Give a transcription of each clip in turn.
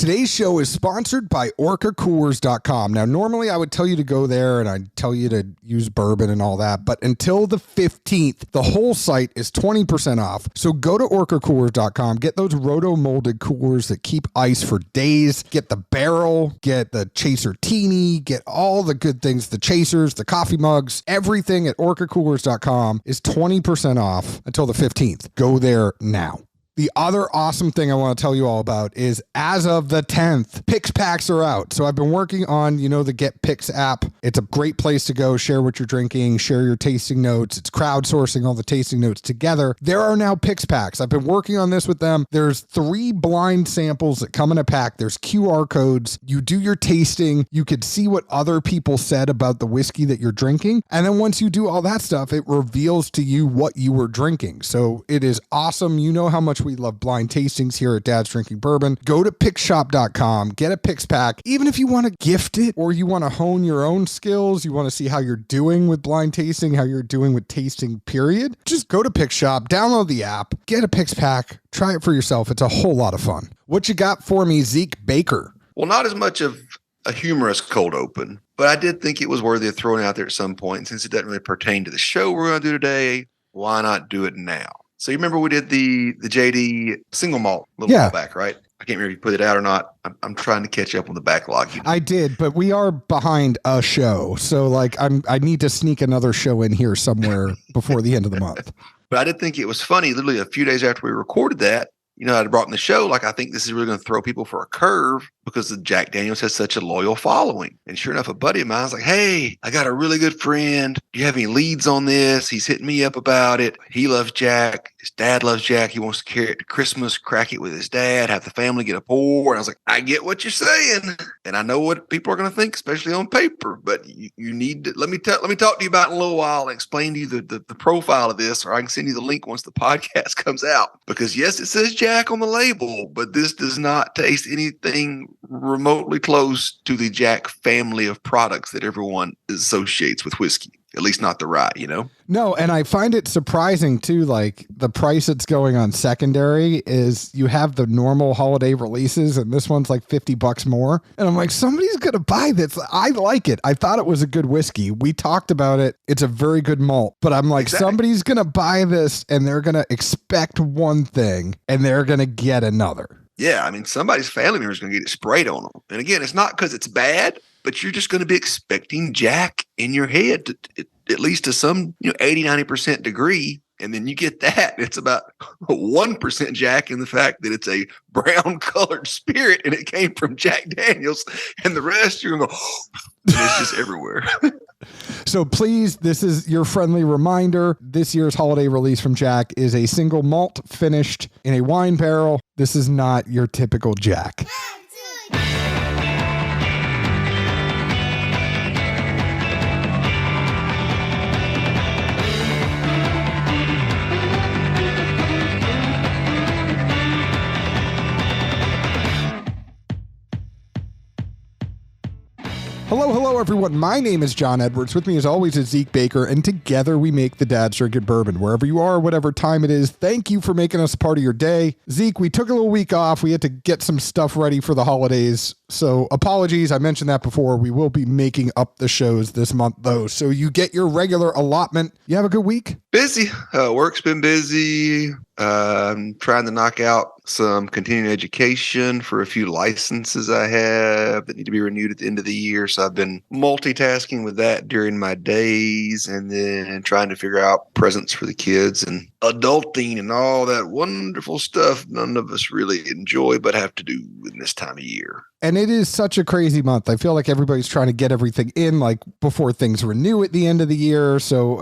Today's show is sponsored by OrcaCoolers.com. Now, normally I would tell you to go there and I'd tell you to use bourbon and all that, but until the 15th, the whole site is 20% off. So go to OrcaCoolers.com, get those roto-molded coolers that keep ice for days, get the barrel, get the Chaser Teeny, get all the good things, the chasers, the coffee mugs, everything at OrcaCoolers.com is 20% off until the 15th. Go there now. The other awesome thing I want to tell you all about is as of the 10th, Picks Packs are out. So I've been working on, the Get Picks app. It's a great place to go, share what you're drinking, share your tasting notes. It's crowdsourcing all the tasting notes together. There are now Picks Packs. I've been working on this with them. There's 3 blind samples that come in a pack. There's QR codes. You do your tasting. You could see what other people said about the whiskey that you're drinking. And then once you do all that stuff, it reveals to you what you were drinking. So it is awesome. You know how much we love blind tastings here at Dad's Drinking Bourbon. Go to pickshop.com, get a Picks Pack. Even if you want to gift it or you want to hone your own skills, you want to see how you're doing with blind tasting, how you're doing with tasting, period, just go to Picks Shop, download the app, get a Picks Pack, try it for yourself. It's a whole lot of fun. What you got for me, Zeke Baker? Well, not as much of a humorous cold open, but I did think it was worthy of throwing out there at some point. And since it doesn't really pertain to the show we're going to do today, why not do it now? So you remember we did the JD single malt a little while back, right? I can't remember if you put it out or not. I'm trying to catch up on the backlog. I did, but we are behind a show. So I need to sneak another show in here somewhere before the end of the month. But I did think it was funny. Literally a few days after we recorded that, I'd brought in the show, I think this is really going to throw people for a curve because the Jack Daniels has such a loyal following. And sure enough, a buddy of mine was like, hey, I got a really good friend. Do you have any leads on this? He's hitting me up about it. He loves Jack. His dad loves Jack. He wants to carry it to Christmas, crack it with his dad, have the family get a pour. And I was like, I get what you're saying. And I know what people are going to think, especially on paper. But you need to let me talk to you about it in a little while and explain to you the profile of this, or I can send you the link once the podcast comes out. Because yes, it says Jack on the label, but this does not taste anything remotely close to the Jack family of products that everyone associates with whiskey. At least not the rye, No, and I find it surprising too, the price it's going on secondary is you have the normal holiday releases and this one's $50 more. And I'm like, somebody's going to buy this. I like it. I thought it was a good whiskey. We talked about it. It's a very good malt, but I'm like, Somebody's going to buy this and they're going to expect one thing and they're going to get another. Yeah. Somebody's family member is going to get it sprayed on them. And again, it's not because it's bad, but you're just going to be expecting Jack in your head, at least to some 80-90% degree. And then you get that. It's about 1% Jack in the fact that it's a brown colored spirit and it came from Jack Daniels. And the rest, you're going to go, and it's just everywhere. So please, this is your friendly reminder. This year's holiday release from Jack is a single malt finished in a wine barrel. This is not your typical Jack. Hello, everyone. My name is John Edwards. With me, as always, is Zeke Baker, and together we make the Dad's Drinking Bourbon. Wherever you are, whatever time it is, thank you for making us a part of your day. Zeke, we took a little week off. We had to get some stuff ready for the holidays, so apologies. I mentioned that before. We will be making up the shows this month, though, so you get your regular allotment. You have a good week? Busy. Work's been busy. I'm trying to knock out some continuing education for a few licenses I have that need to be renewed at the end of the year. So I've been multitasking with that during my days and then trying to figure out presents for the kids and adulting and all that wonderful stuff none of us really enjoy but have to do in this time of year. And it is such a crazy month. I feel like everybody's trying to get everything in before things renew at the end of the year. So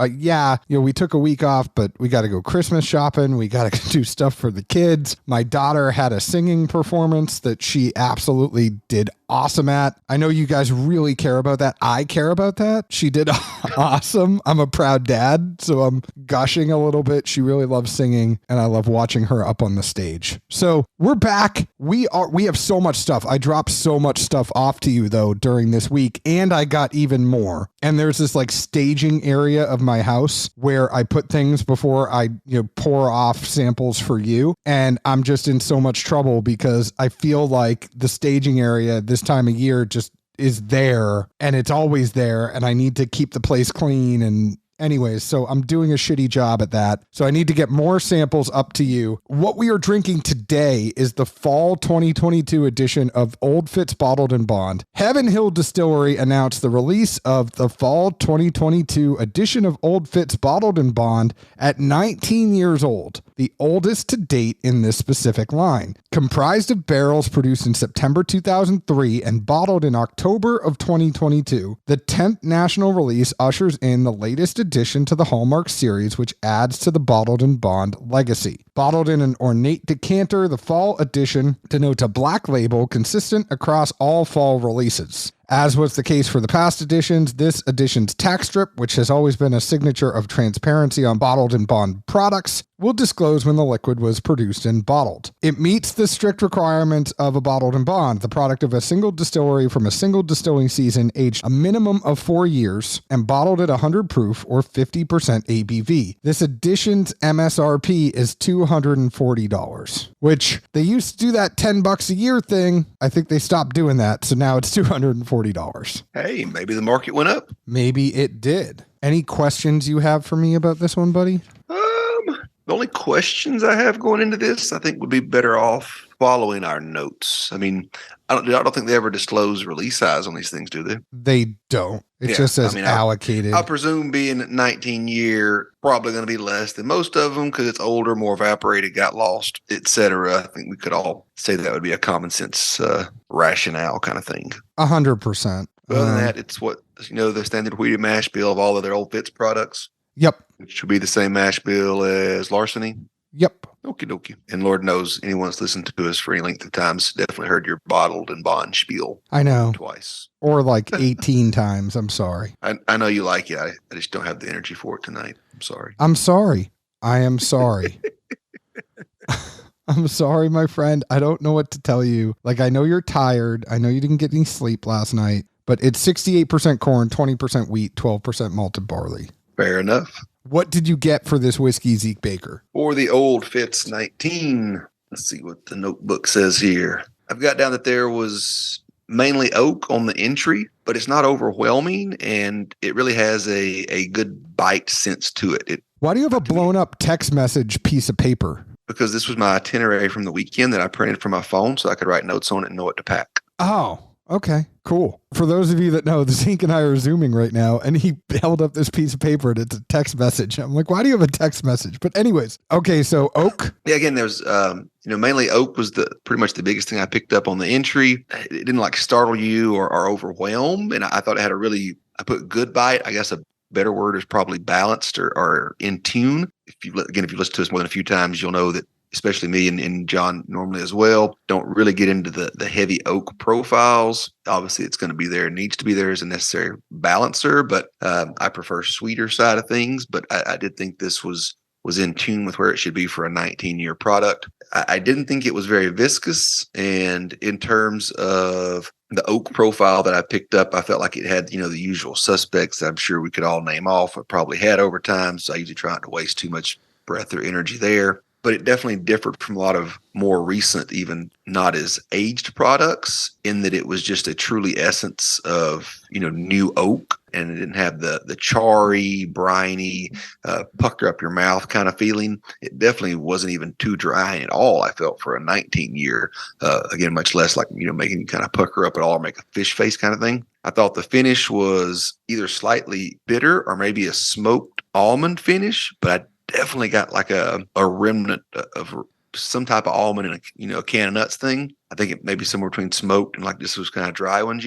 we took a week off, but we got to go Christmas shopping. We got to do stuff for the kids. My daughter had a singing performance that she absolutely did awesome at. I know you guys really care about that. I care about that. She did awesome. I'm a proud dad, so I'm gushing a little bit. She really loves singing, and I love watching her up on the stage. So we're back. We have so much stuff. I dropped so much stuff off to you though during this week, and I got even more. And there's this like staging area of my house where I put things before I pour off samples for you. And I'm just in so much trouble because I feel like the staging area this time of year just is there, and it's always there, and I need to keep the place clean. And anyways, so I'm doing a shitty job at that. So I need to get more samples up to you. What we are drinking today is the fall 2022 edition of Old Fitzgeraldn Bottled-in-Bond. Heaven Hill Distillery announced the release of the fall 2022 edition of Old Fitzgeraldn Bottled-in-Bond at 19 years old, the oldest to date in this specific line. Comprised of barrels produced in September 2003 and bottled in October of 2022, the 10th national release ushers in the latest addition to the Hallmark series, which adds to the Bottled-in-Bond legacy. Bottled in an ornate decanter, the fall edition denotes a black label consistent across all fall releases. As was the case for the past editions, this edition's tax strip, which has always been a signature of transparency on Bottled-in-Bond products, will disclose when the liquid was produced and bottled. It meets the strict requirements of a Bottled-in-Bond, the product of a single distillery from a single distilling season aged a minimum of 4 years and bottled at 100 proof or 50% ABV. This edition's MSRP is $240, which they used to do that $10 a year thing. I think they stopped doing that, so now it's $240. Hey, maybe the market went up. Maybe it did. Any questions you have for me about this one, buddy? The only questions I have going into this, I think, would be better off following our notes. I mean, I don't think they ever disclose release size on these things, do they? They don't. It just says allocated. I presume being 19 year, probably going to be less than most of them because it's older, more evaporated, got lost, etc. I think we could all say that would be a common sense rationale kind of thing. 100%. Other than that, it's what, the standard wheated mash bill of all of their Old Fitz products. Yep. Which would be the same mash bill as Larceny. Yep. Okie dokie. And Lord knows anyone that's listened to us for any length of times definitely heard your Bottled-in-Bond spiel. I know. Twice. Or like 18 times. I'm sorry. I know you like it. I just don't have the energy for it tonight. I'm sorry. I'm sorry. I am sorry. I'm sorry, my friend. I don't know what to tell you. Like, I know you're tired. I know you didn't get any sleep last night. But it's 68% corn, 20% wheat, 12% malted barley. Fair enough. What did you get for this whiskey, Zeke Baker? For the Old Fitz 19, let's see what the notebook says here. I've got down that there was mainly oak on the entry, but it's not overwhelming, and it really has a good bite sense to it. Why do you have a blown up text message piece of paper? Because this was my itinerary from the weekend that I printed from my phone so I could write notes on it and know what to pack. Oh, okay, cool. For those of you that know, Zeke and I are Zooming right now, and he held up this piece of paper and it's a text message. I'm like, why do you have a text message? But anyways, okay, so oak. Yeah, again, there's, mainly oak was pretty much the biggest thing I picked up on the entry. It didn't like startle you or overwhelm, and I thought it had I put good bite. I guess a better word is probably balanced or in tune. If you listen to us more than a few times, you'll know that, especially me and John normally as well, don't really get into the heavy oak profiles. Obviously, it's going to be there, needs to be there as a necessary balancer, but I prefer sweeter side of things. But I did think this was in tune with where it should be for a 19-year product. I didn't think it was very viscous, and in terms of the oak profile that I picked up, I felt like it had, the usual suspects that I'm sure we could all name off. It probably had over time, so I usually try not to waste too much breath or energy there. But it definitely differed from a lot of more recent, even not as aged products, in that it was just a truly essence of, new oak, and it didn't have the charry, briny, pucker up your mouth kind of feeling. It definitely wasn't even too dry at all, I felt, for a 19-year. Again, much less like, making you kind of pucker up at all or make a fish face kind of thing. I thought the finish was either slightly bitter or maybe a smoked almond finish, but I definitely got like a remnant of some type of almond in a can of nuts thing. I think it may be somewhere between smoked and like this was kind of dry ones,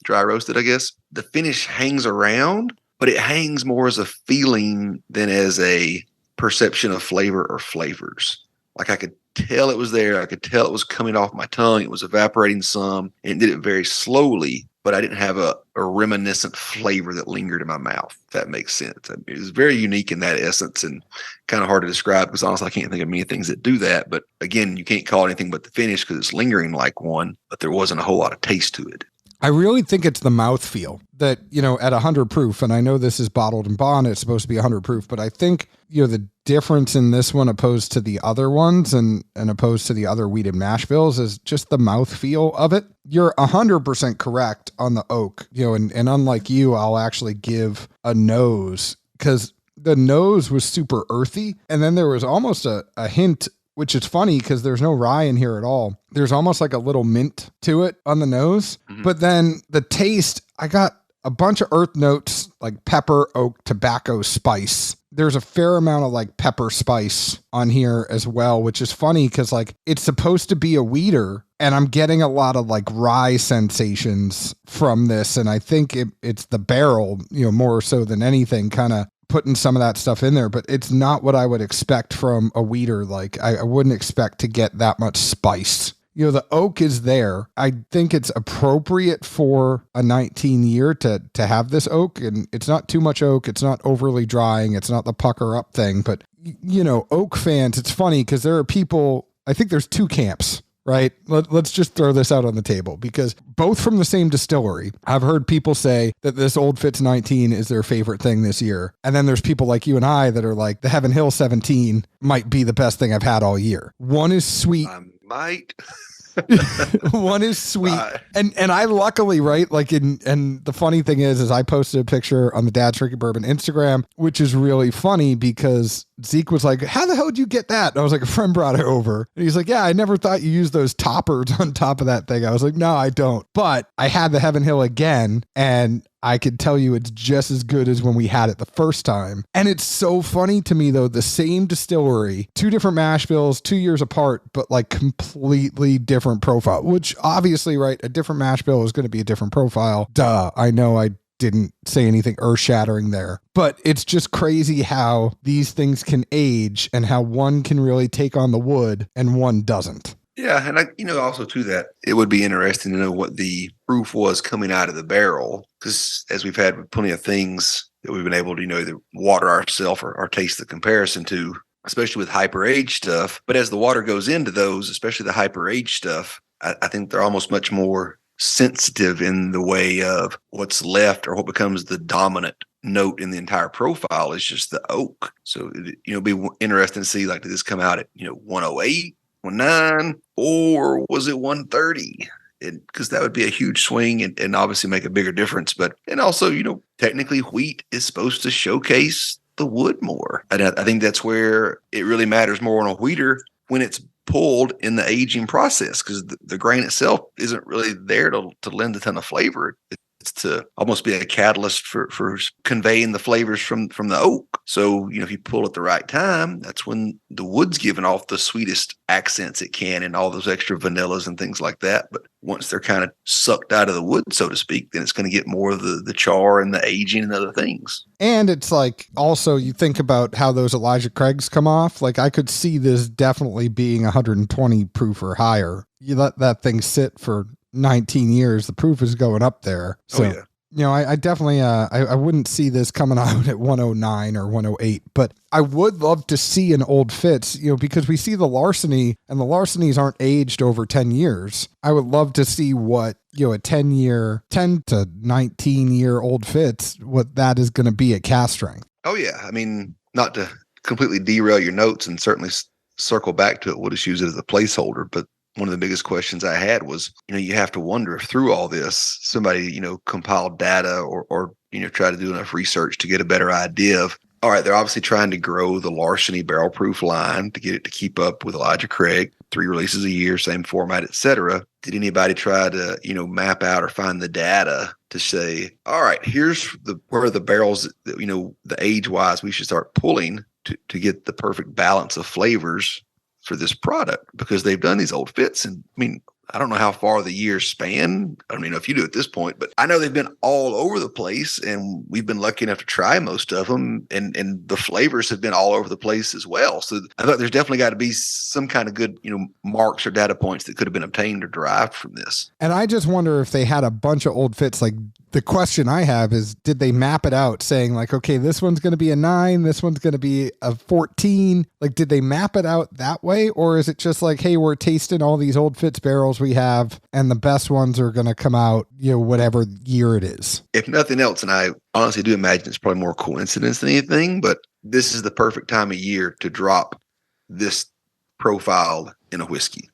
dry roasted, I guess. The finish hangs around, but it hangs more as a feeling than as a perception of flavor or flavors. Like I could tell it was there. I could tell it was coming off my tongue. It was evaporating some, and it did it very slowly. but I didn't have a reminiscent flavor that lingered in my mouth, if that makes sense. It was very unique in that essence and kind of hard to describe because honestly, I can't think of many things that do that. But again, you can't call it anything but the finish because it's lingering like one, but there wasn't a whole lot of taste to it. I really think it's the mouthfeel that, at 100 proof, and I know this is bottled in bond, it's supposed to be 100 proof, but I think, the difference in this one opposed to the other ones and opposed to the other wheated mash bills is just the mouthfeel of it. You're 100% correct on the oak, and unlike you, I'll actually give a nose because the nose was super earthy. And then there was almost a hint, which is funny because there's no rye in here at all. There's almost like a little mint to it on the nose. Mm-hmm. But then the taste, I got a bunch of earth notes like pepper, oak, tobacco, spice. There's a fair amount of like pepper spice on here as well, which is funny because like it's supposed to be a wheater and I'm getting a lot of like rye sensations from this. And I think it's the barrel, more so than anything, kind of putting some of that stuff in there, but it's not what I would expect from a wheater. Like I wouldn't expect to get that much spice. The oak is there. I think it's appropriate for a 19 year to have this oak, and it's not too much oak. It's not overly drying. It's not the pucker up thing, but oak fans, it's funny because there are people, I think there's two camps. Right? Let's just throw this out on the table because both from the same distillery, I've heard people say that this Old Fitz 19 is their favorite thing this year. And then there's people like you and I that are like the Heaven Hill 17 might be the best thing I've had all year. One is sweet. Might. One is sweet. And I luckily, right, like and the funny thing is I posted a picture on the Dad's Drinking Bourbon Instagram, which is really funny because Zeke was like, how the hell did you get that? And I was like, a friend brought it over. And he's like, yeah, I never thought you used those toppers on top of that thing. I was like, no, I don't. But I had the Heaven Hill again, and I could tell you it's just as good as when we had it the first time. And it's so funny to me, though, the same distillery, two different mash bills, 2 years apart, but like completely different profile, which obviously, right, a different mash bill is going to be a different profile. Duh, I know I didn't say anything earth-shattering there. But it's just crazy how these things can age and how one can really take on the wood and one doesn't. Yeah, and also to that, it would be interesting to know what the proof was coming out of the barrel, because as we've had with plenty of things that we've been able to, either water ourselves or taste the comparison to, especially with hyper-aged stuff. But as the water goes into those, especially the hyper-aged stuff, I think they're almost much more sensitive in the way of what's left or what becomes the dominant note in the entire profile is just the oak. So, it'd be interesting to see, like, did this come out at, 108? 109, or was it 130? Because that would be a huge swing and obviously make a bigger difference. And also, technically wheat is supposed to showcase the wood more. And I think that's where it really matters more on a wheater when it's pulled in the aging process, because the grain itself isn't really there to lend a ton of flavor. It's to almost be a catalyst for conveying the flavors from the oak. So, if you pull at the right time, that's when the wood's giving off the sweetest accents it can and all those extra vanillas and things like that. But once they're kind of sucked out of the wood, so to speak, then it's going to get more of the char and the aging and other things. And it's like, also you think about how those Elijah Craigs come off. Like I could see this definitely being 120 proof or higher. You let that thing sit for 19 years, the proof is going up there. So, I definitely, I wouldn't see this coming out at 109 or 108, but I would love to see an Old Fitz, because we see the larceny and the larcenies aren't aged over 10 years. I would love to see what, a 10 to 19 year Old Fitz, what that is going to be at cast strength. Oh yeah. I mean, not to completely derail your notes and certainly circle back to it. We'll just use it as a placeholder, but one of the biggest questions I had was, you have to wonder if through all this, somebody, compiled data or try to do enough research to get a better idea of, all right, they're obviously trying to grow the larceny barrel proof line to get it to keep up with Elijah Craig, 3 releases a year, same format, et cetera. Did anybody try to, map out or find the data to say, all right, here's where the barrels, the age wise, we should start pulling to get the perfect balance of flavors for this product, because they've done these Old Fitz. And I mean, I don't know how far the years span. I don't even know if you do at this point, but I know they've been all over the place, and we've been lucky enough to try most of them, and the flavors have been all over the place as well. So I thought there's definitely got to be some kind of good, marks or data points that could have been obtained or derived from this. And I just wonder if they had a bunch of old Fitz. Like, the question I have is, did they map it out saying like, okay, this one's going to be a 9, this one's going to be a 14? Like, did they map it out that way? Or is it just like, hey, we're tasting all these old Fitz barrels we have, and the best ones are going to come out, whatever year it is? If nothing else, and I honestly do imagine it's probably more coincidence than anything, but this is the perfect time of year to drop this profile in a whiskey.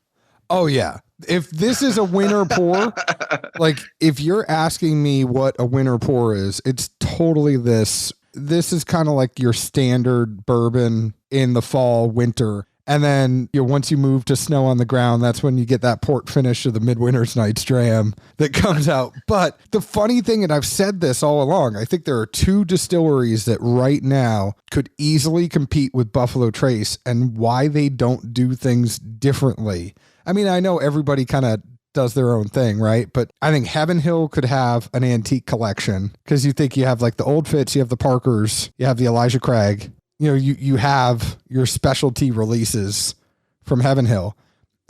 Oh, yeah. If this is a winter pour, like if you're asking me what a winter pour is, it's totally this. This is kind of like your standard bourbon in the fall, winter. And then once you move to snow on the ground, that's when you get that port finish of the Midwinter's Night's Dram that comes out. But the funny thing, and I've said this all along, I think there are 2 distilleries that right now could easily compete with Buffalo Trace, and why they don't do things differently. I mean, I know everybody kind of does their own thing, right? But I think Heaven Hill could have an antique collection, because you think you have like the Old Fitz, you have the Parkers, you have the Elijah Craig. You have your specialty releases from Heaven Hill.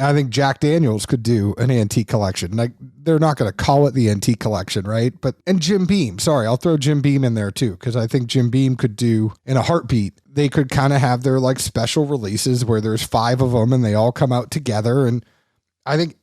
I think Jack Daniels could do an antique collection. Like, they're not going to call it the antique collection, right? And Jim Beam, sorry, I'll throw Jim Beam in there too, because I think Jim Beam could do, in a heartbeat, they could kind of have their like special releases where there's 5 of them and they all come out together. And I think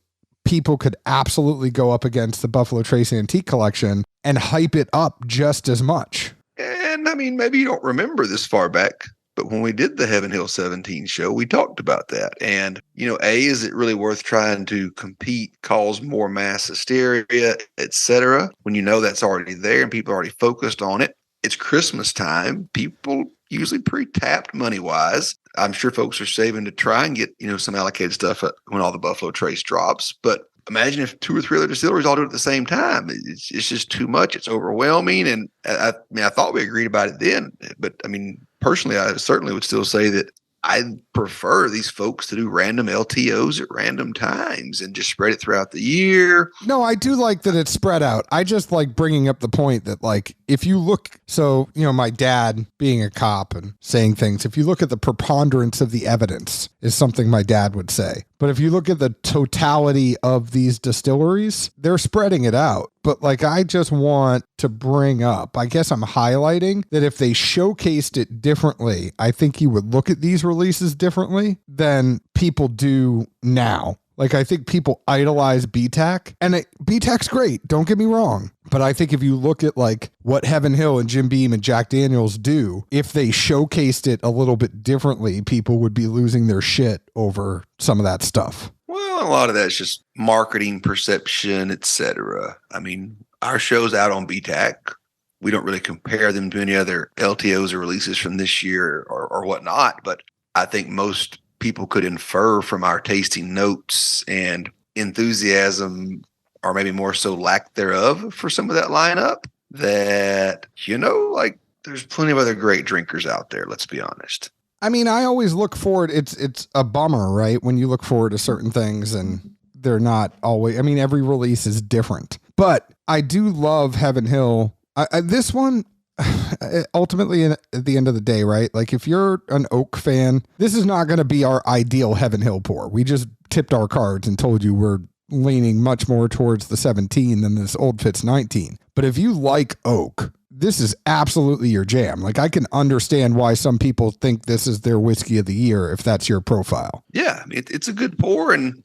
people could absolutely go up against the Buffalo Trace Antique Collection and hype it up just as much. And I mean, maybe you don't remember this far back, but when we did the Heaven Hill 17 show, we talked about that. And, is it really worth trying to compete, cause more mass hysteria, etc., when that's already there and people are already focused on it? It's Christmas time. People usually pretty tapped money-wise. I'm sure folks are saving to try and get, some allocated stuff when all the Buffalo Trace drops. But imagine if 2 or 3 other distilleries all do it at the same time. It's just too much. It's overwhelming. And I thought we agreed about it then. But I mean, personally, I certainly would still say that I prefer these folks to do random LTOs at random times and just spread it throughout the year. No, I do like that it's spread out. I just like bringing up the point that, like, if you look, so, my dad being a cop and saying things, if you look at the preponderance of the evidence is something my dad would say. But if you look at the totality of these distilleries, they're spreading it out. But like, I just want to bring up, I guess I'm highlighting that if they showcased it differently, I think you would look at these releases differently than people do now. Like, I think people idolize BTAC, and BTAC's great. Don't get me wrong. But I think if you look at like what Heaven Hill and Jim Beam and Jack Daniels do, if they showcased it a little bit differently, people would be losing their shit over some of that stuff. Well, a lot of that's just marketing, perception, etc. I mean, our show's out on BTAC. We don't really compare them to any other LTOs or releases from this year or whatnot. But I think most people could infer from our tasting notes and enthusiasm, or maybe more so lack thereof, for some of that lineup, that, like, there's plenty of other great drinkers out there. Let's be honest. I mean, I always look forward. It's a bummer, right? When you look forward to certain things and they're not always, I mean, every release is different, but I do love Heaven Hill. This one, ultimately at the end of the day, right? Like, if you're an oak fan, this is not going to be our ideal Heaven Hill pour. We just tipped our cards and told you we're leaning much more towards the 17 than this Old Fitz 19. But if you like oak, this is absolutely your jam. Like, I can understand why some people think this is their whiskey of the year if that's your profile. Yeah, it's a good pour. And,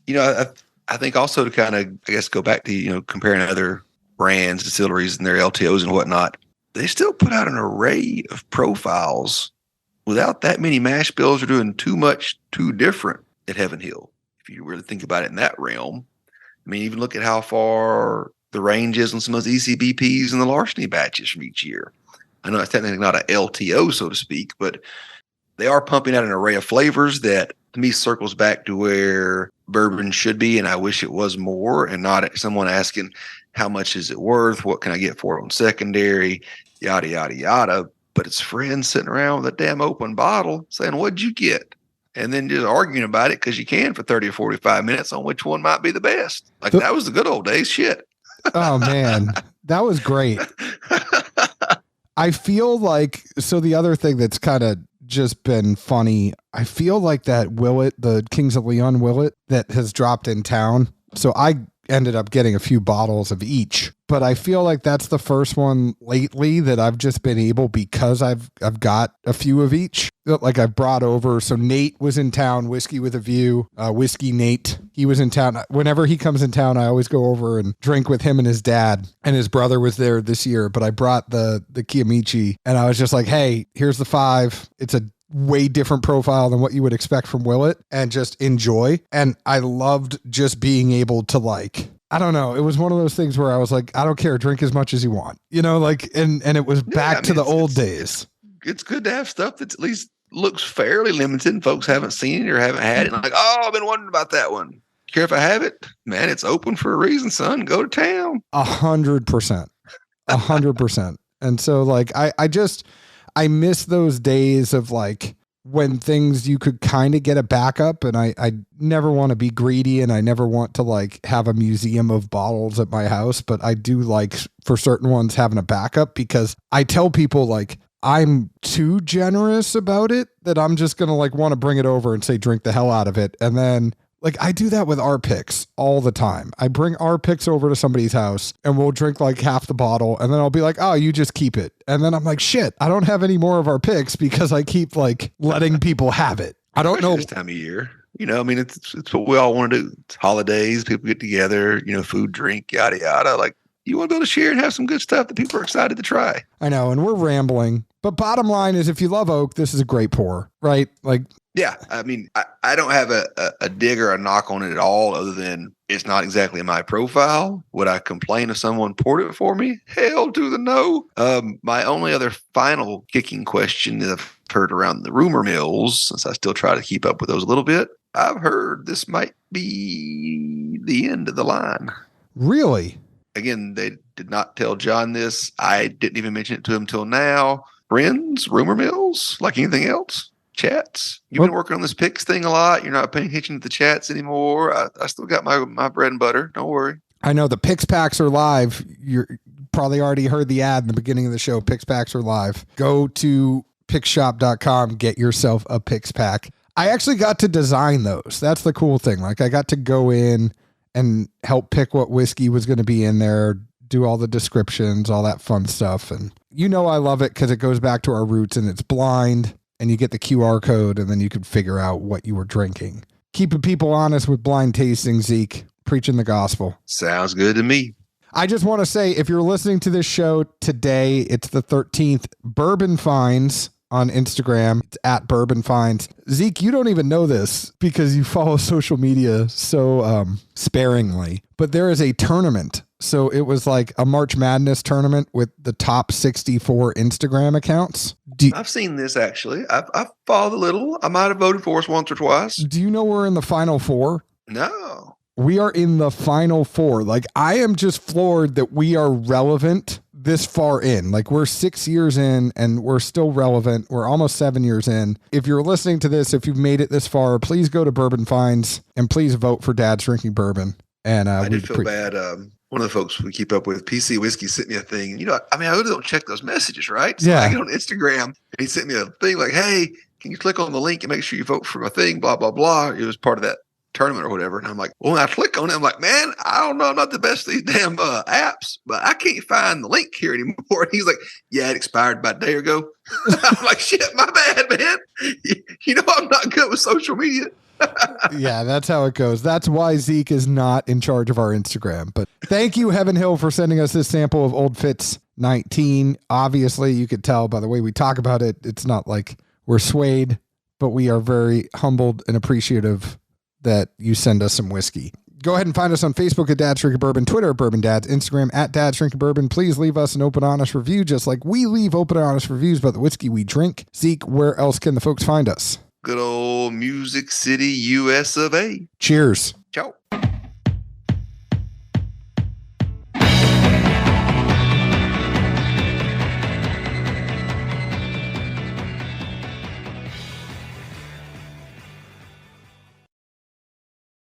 I think also to kind of, I guess, go back to, comparing other brands, distilleries, and their LTOs and whatnot, they still put out an array of profiles without that many mash bills or doing too much, too different at Heaven Hill. If you really think about it in that realm, I mean, even look at how far the range is on some of those ECBPs and the larceny batches from each year. I know it's technically not an LTO, so to speak, but they are pumping out an array of flavors that, to me, circles back to where bourbon should be, and I wish it was more, and not someone asking, how much is it worth? What can I get for it on secondary? Yada, yada, yada. But it's friends sitting around with a damn open bottle saying, what'd you get? and then just arguing about it because you can for 30 or 45 minutes on which one might be the best. Like that was the good old days. Shit. Oh man, that was great. I feel like, so the other thing that's kind of just been funny, I feel like that Willet, the Kings of Leon Willet that has dropped in town. So I ended up getting a few bottles of each, but I feel like that's the first one lately that I've just been able, because I've got a few of each, like I've brought over. So Nate was in town, Whiskey with a View, Whiskey Nate, he was in town. Whenever he comes in town, I always go over and drink with him and his dad, and his brother was there this year, but I brought the Kiamichi, and I was just like, hey, here's the 5. It's a way different profile than what you would expect from Willet, and just enjoy. And I loved just being able to, like, I don't know. It was one of those things where I was like, I don't care, drink as much as you want, like, and it was back to the old days. It's good to have stuff that at least looks fairly limited and folks haven't seen it or haven't had it. And like, oh, I've been wondering about that one. Care if I have it? Man, it's open for a reason, son. Go to town. 100%. 100%. And so, like, I miss those days of, like, when things you could kind of get a backup, and I never want to be greedy, and I never want to, like, have a museum of bottles at my house, but I do like, for certain ones, having a backup, because I tell people, like, I'm too generous about it that I'm just going to, like, want to bring it over and say, drink the hell out of it. And then, like, I do that with our picks all the time. I bring our picks over to somebody's house and we'll drink like half the bottle, and then I'll be like, oh, you just keep it. And then I'm like, shit, I don't have any more of our picks because I keep, like, letting people have it. I don't know. This time of year, I mean, it's what we all want to do. It's holidays, people get together, food, drink, yada, yada. Like, you want to be able to share and have some good stuff that people are excited to try. I know. And we're rambling, but bottom line is, if you love oak, this is a great pour, right? Like, yeah, I mean, I don't have a dig or a knock on it at all, other than it's not exactly in my profile. Would I complain if someone poured it for me? Hell to the no. My only other final kicking question that I've heard around the rumor mills, since I still try to keep up with those a little bit, I've heard this might be the end of the line. Really? Again, they did not tell John this. I didn't even mention it to him till now. Friends, rumor mills, like anything else. Chats. You've been working on this picks thing a lot. You're not paying attention to the chats anymore. I still got my bread and butter. Don't worry. I know the Picks Packs are live. You're probably already heard the ad in the beginning of the show. Picks Packs are live. Go to pickshop.com. Get yourself a Picks Pack. I actually got to design those. That's the cool thing. Like, I got to go in and help pick what whiskey was going to be in there, do all the descriptions, all that fun stuff. And I love it because it goes back to our roots, and it's blind. And you get the QR code, and then you can figure out what you were drinking. Keeping people honest with blind tasting, Zeke. Preaching the gospel. Sounds good to me. I just want to say, if you're listening to this show today, it's the 13th. Bourbon Finds on Instagram. It's at Bourbon Finds. Zeke, you don't even know this because you follow social media so sparingly, but there is a tournament. So it was like a March Madness tournament with the top 64 Instagram accounts. I've seen this, actually. I've followed a little. I might have voted for us once or twice. Do you know we're in the final 4? No. We are in the final 4. Like, I am just floored that we are relevant this far in. Like, we're 6 years in and we're still relevant. We're almost 7 years in. If you're listening to this, if you've made it this far, please go to Bourbon Finds and please vote for Dad's Drinking Bourbon. And I did feel bad. One of the folks we keep up with, PC Whiskey, sent me a thing. I really don't check those messages, right? So I get on Instagram, and he sent me a thing like, hey, can you click on the link and make sure you vote for my thing, blah, blah, blah. It was part of that tournament or whatever. And I'm like, well, when I click on it, I'm like, man, I don't know. I'm not the best at these damn apps, but I can't find the link here anymore. And he's like, yeah, it expired about a day ago. I'm like, shit, my bad, man. I'm not good with social media. Yeah, that's how it goes. That's why Zeke is not in charge of our Instagram. But thank you, Heaven Hill, for sending us this sample of Old Fitz 19. Obviously, you could tell by the way we talk about it, it's not like we're swayed, but we are very humbled and appreciative that you send us some whiskey. Go ahead and find us on Facebook at Dad's Drinking Bourbon, Twitter at Bourbon Dads, Instagram at Dad's Drinking Bourbon. Please leave us an open, honest review, just like we leave open, honest reviews about the whiskey we drink. Zeke, where else can the folks find us? Good old Music City, US of A. Cheers. Ciao.